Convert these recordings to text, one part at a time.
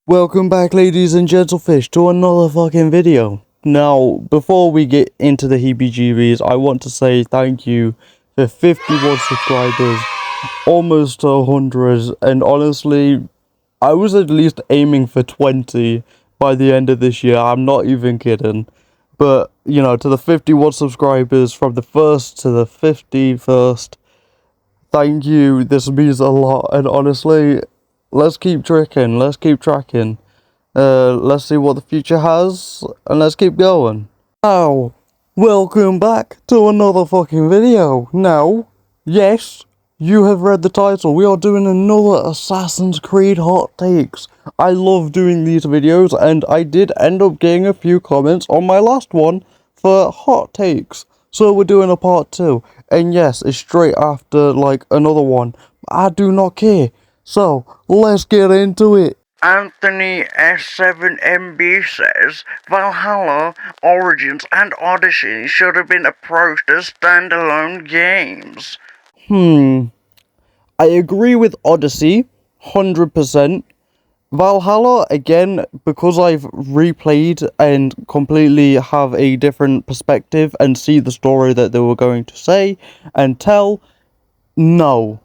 Welcome back, ladies and gentlefish, to another fucking video. Now, before we get into the heebie-jeebies, I want to say thank you for 51 subscribers, almost to 100, and honestly, I was at least aiming for 20 by the end of this year. I'm not even kidding. But, you know, to the 51 subscribers, from the 1st to the 51st, thank you. This means a lot, and honestly, let's keep tracking. Let's see what the future has, and let's keep going. Now, welcome back to another fucking video. Now, yes, you have read the title. We are doing another Assassin's Creed Hot Takes. I love doing these videos, and I did end up getting a few comments on my last one for Hot Takes. So we're doing a part 2. And yes, it's straight after, like, another one. I do not care. So, let's get into it. Anthony S7MB says Valhalla, Origins, and Odyssey should have been approached as standalone games. I agree with Odyssey, 100%. Valhalla, again, because I've replayed and completely have a different perspective and see the story that they were going to say and tell, no.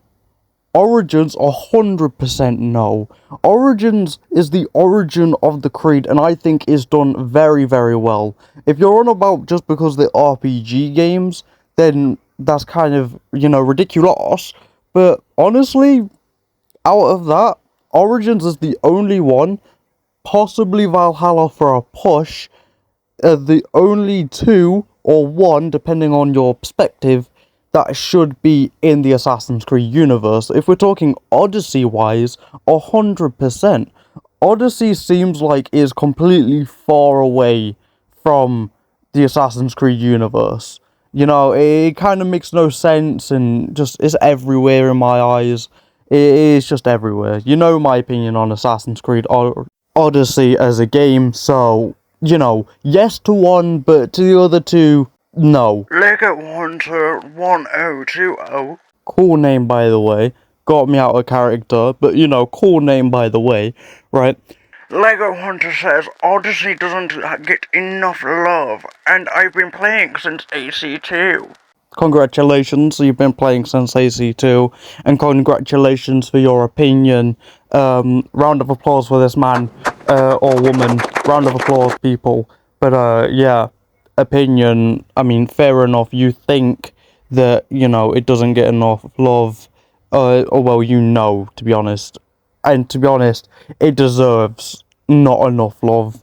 Origins, 100% no. Origins is the origin of the Creed, and I think is done very, very well. If you're on about just because they're RPG games, then that's kind of, you know, ridiculous. But honestly, out of that, Origins is the only one, possibly Valhalla for a push, the only two, or one, depending on your perspective, that should be in the Assassin's Creed universe. If we're talking Odyssey-wise, 100%. Odyssey seems like it's completely far away from the Assassin's Creed universe. You know, it kind of makes no sense and just is everywhere in my eyes. It is just everywhere. You know my opinion on Assassin's Creed Odyssey as a game, so, you know, yes to one, but to the other two, no. Lego Hunter 1020. Cool name, by the way. Got me out of character, but, you know, cool name, by the way, right? Lego Hunter says Odyssey doesn't get enough love, and I've been playing since AC2. Congratulations, you've been playing since AC2, and congratulations for your opinion. Round of applause for this man, or woman. Round of applause, people. But, yeah, opinion, I mean, fair enough. You think that, you know, it doesn't get enough love, or well, you know, to be honest. And to be honest, it deserves not enough love.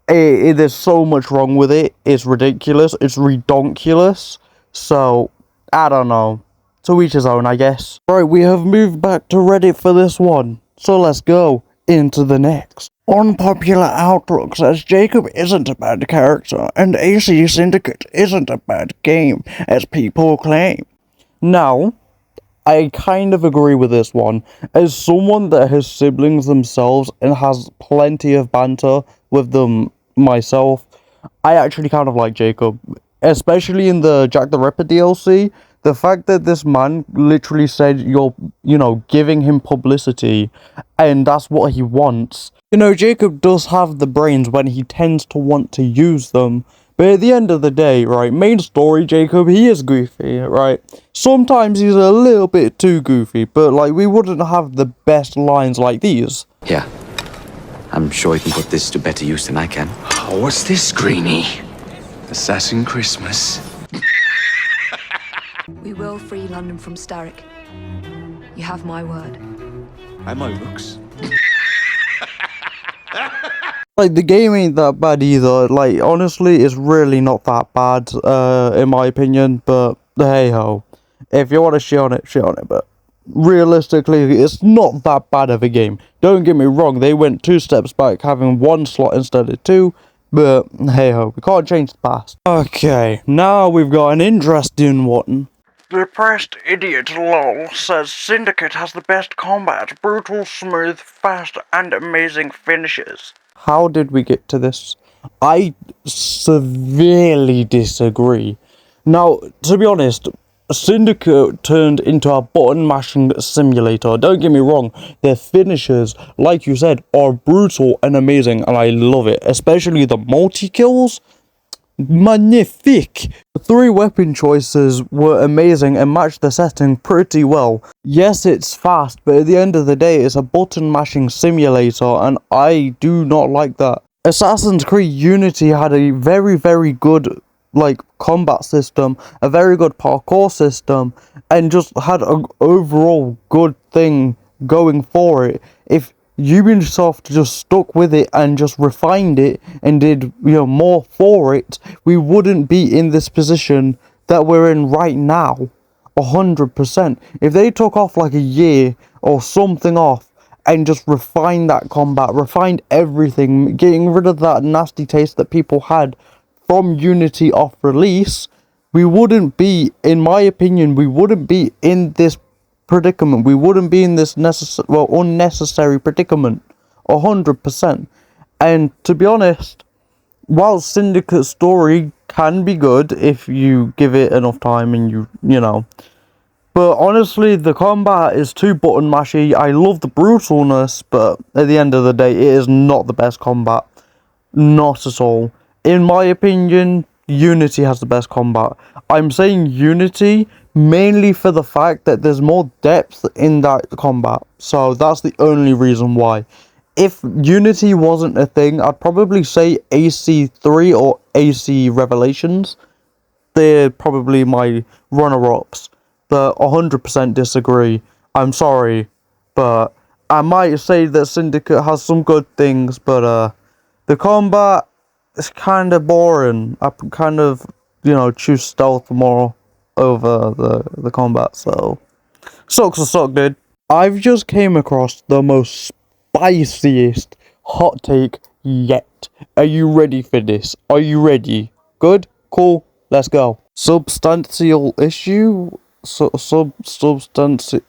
There's so much wrong with it. It's ridiculous. It's redonkulous. So, I don't know. To each his own, I guess. Right, we have moved back to Reddit for this one. So let's go into the next. Unpopular Outlook says Jacob isn't a bad character, and AC Syndicate isn't a bad game, as people claim. Now, I kind of agree with this one. As someone that has siblings themselves and has plenty of banter with them myself, I actually kind of like Jacob. Especially in the Jack the Ripper DLC, the fact that this man literally said you're, you know, giving him publicity, and that's what he wants. You know, Jacob does have the brains when he tends to want to use them, but at the end of the day, right, main story, Jacob, he is goofy, right? Sometimes he's a little bit too goofy, but, like, we wouldn't have the best lines like these. Yeah. I'm sure you can put this to better use than I can. Oh, what's this, Greenie? Assassin Christmas. We will free London from Starrick. You have my word. And my looks. Like, the game ain't that bad either. Like, honestly, it's really not that bad, in my opinion, but hey-ho. If you want to shit on it, but realistically, it's not that bad of a game. Don't get me wrong, they went 2 steps back, having 1 slot instead of 2, but hey-ho, we can't change the past. Okay, now we've got an interesting one. Depressed Idiot LOL says Syndicate has the best combat, brutal, smooth, fast, and amazing finishes. How did we get to this? I severely disagree. Now, to be honest, Syndicate turned into a button mashing simulator. Don't get me wrong, their finishes, like you said, are brutal and amazing, and I love it. Especially the multi-kills. Magnifique! The three weapon choices were amazing and matched the setting pretty well. Yes, it's fast, but at the end of the day, it's a button mashing simulator, and I do not like that. Assassin's Creed Unity had a very, very good combat system, a very good parkour system, and just had an overall good thing going for it. If Ubisoft just stuck with it and just refined it and did more for it, we wouldn't be in this position that we're in right now. 100%. If they took off like a year or something off and just refined that combat, refined everything, getting rid of that nasty taste that people had from Unity off release, we wouldn't be, in my opinion, we wouldn't be in this predicament. We wouldn't be in this unnecessary predicament. 100%. And to be honest, while Syndicate's story can be good if you give it enough time and you know, but honestly, the combat is too button mashy. I love the brutalness, but at the end of the day, it is not the best combat. Not at all. In my opinion, Unity has the best combat. I'm saying Unity mainly for the fact that there's more depth in that combat. So that's the only reason why. If Unity wasn't a thing, I'd probably say AC3 or AC Revelations. They're probably my runner-ups. But 100% disagree. I'm sorry. But I might say that Syndicate has some good things, but the combat is kind of boring. I kind of, choose stealth more over the combat, so sucks to suck, dude. I've just came across the most spiciest hot take yet. Are you ready for this? Are you ready? Good? Cool. Let's go. Substantial issue? Substantial.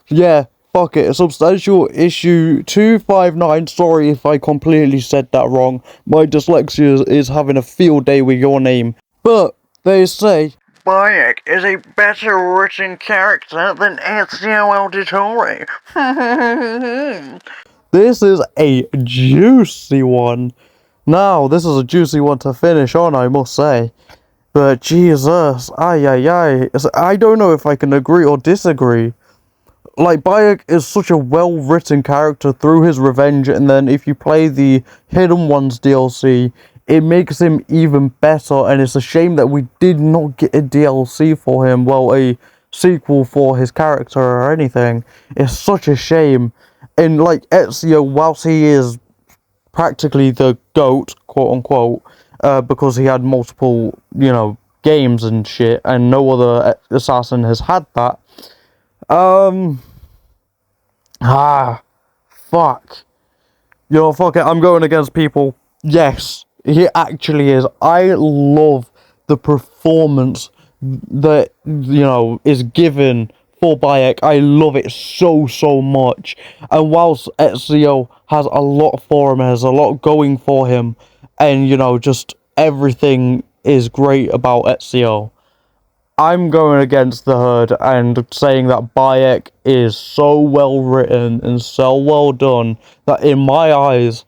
Yeah, fuck it. Substantial issue 259. Sorry if I completely said that wrong. My dyslexia is having a field day with your name. But they say Bayek is a better written character than Ezio Auditore. this is a juicy one. Now, this is a juicy one to finish on, I must say. But Jesus, I don't know if I can agree or disagree. Like, Bayek is such a well-written character through his revenge, and then if you play the Hidden Ones DLC, it makes him even better, and it's a shame that we did not get a DLC for him, well, a sequel for his character or anything. It's such a shame. And, like, Ezio, whilst he is practically the GOAT, quote-unquote, because he had multiple, games and shit, and no other assassin has had that, fuck. Fuck it, I'm going against people. Yes, he actually is. I love the performance that, is given for Bayek. I love it so, so much. And whilst Ezio has a lot for him, has a lot going for him, and, just everything is great about Ezio, I'm going against the herd and saying that Bayek is so well written and so well done that in my eyes,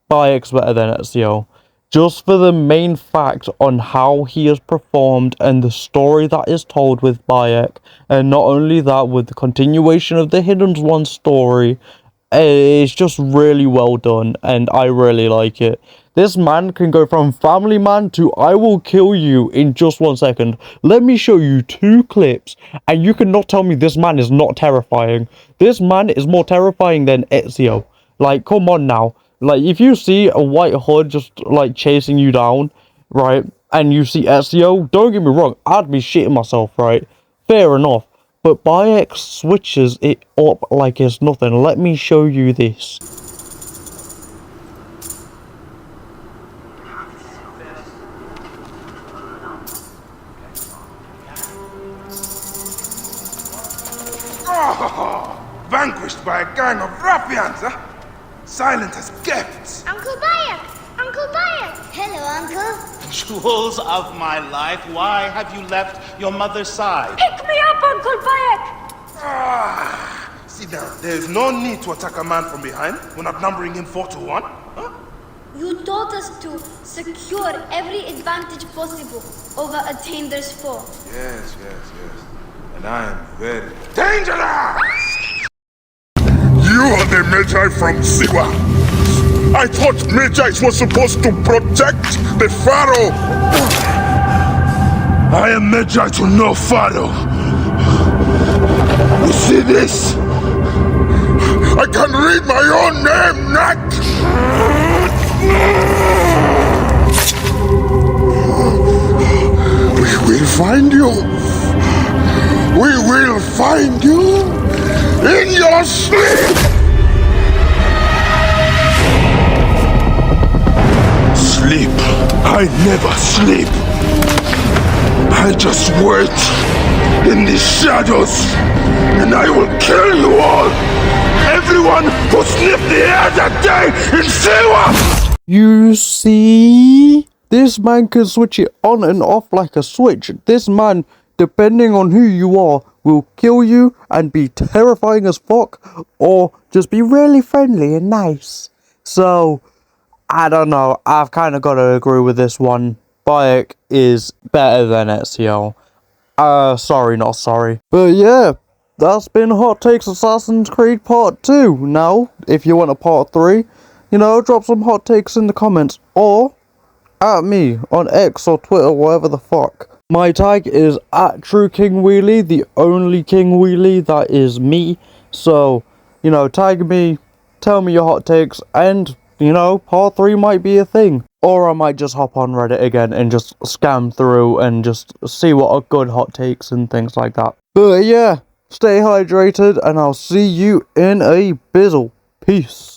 Bayek's better than Ezio. Just for the main fact on how he has performed and the story that is told with Bayek, and not only that, with the continuation of the Hidden One story, it's just really well done, and I really like it. This man can go from family man to I will kill you in just 1 second. Let me show you 2 clips, and you cannot tell me this man is not terrifying. This man is more terrifying than Ezio. Like, come on now. Like, if you see a white hood just, chasing you down, right, and you see Ezio, don't get me wrong, I'd be shitting myself, right? Fair enough. But Bayek switches it up like it's nothing. Let me show you this. Vanquished by a gang of ruffians, huh? Silent as kept. Uncle Bayek! Uncle Bayek! Hello, Uncle. Jewels of my life, why have you left your mother's side? Pick me up, Uncle Bayek! Sit down. There's no need to attack a man from behind. We're not numbering him 4 to 1. Huh? You taught us to secure every advantage possible over a Tinder's foe. Yes. And I am very dangerous! You are the Magi from Siwa. I thought Magi were supposed to protect the Pharaoh. I am Magi to no Pharaoh. You see this? I can read my own name, Nat. We will find you. We will find you in your sleep. Sleep. I never sleep. I just wait in the shadows, and I will kill you all. Everyone who sniffed the air that day in Siwa! You see? This man can switch it on and off like a switch. This man, depending on who you are, will kill you and be terrifying as fuck, or just be really friendly and nice. So, I don't know. I've kind of got to agree with this one. Bayek is better than Ezio. Sorry, not sorry. But yeah, that's been Hot Takes Assassin's Creed Part 2. Now, if you want a Part 3, you know, drop some hot takes in the comments, or at me on X or Twitter, whatever the fuck. My tag is at True King Wheelie, the only King Wheelie that is me. So, you know, tag me, tell me your hot takes, and, you know, Part 3 might be a thing. Or I might just hop on Reddit again and just scam through and just see what are good hot takes and things like that. But yeah, stay hydrated, and I'll see you in a bizzle. Peace.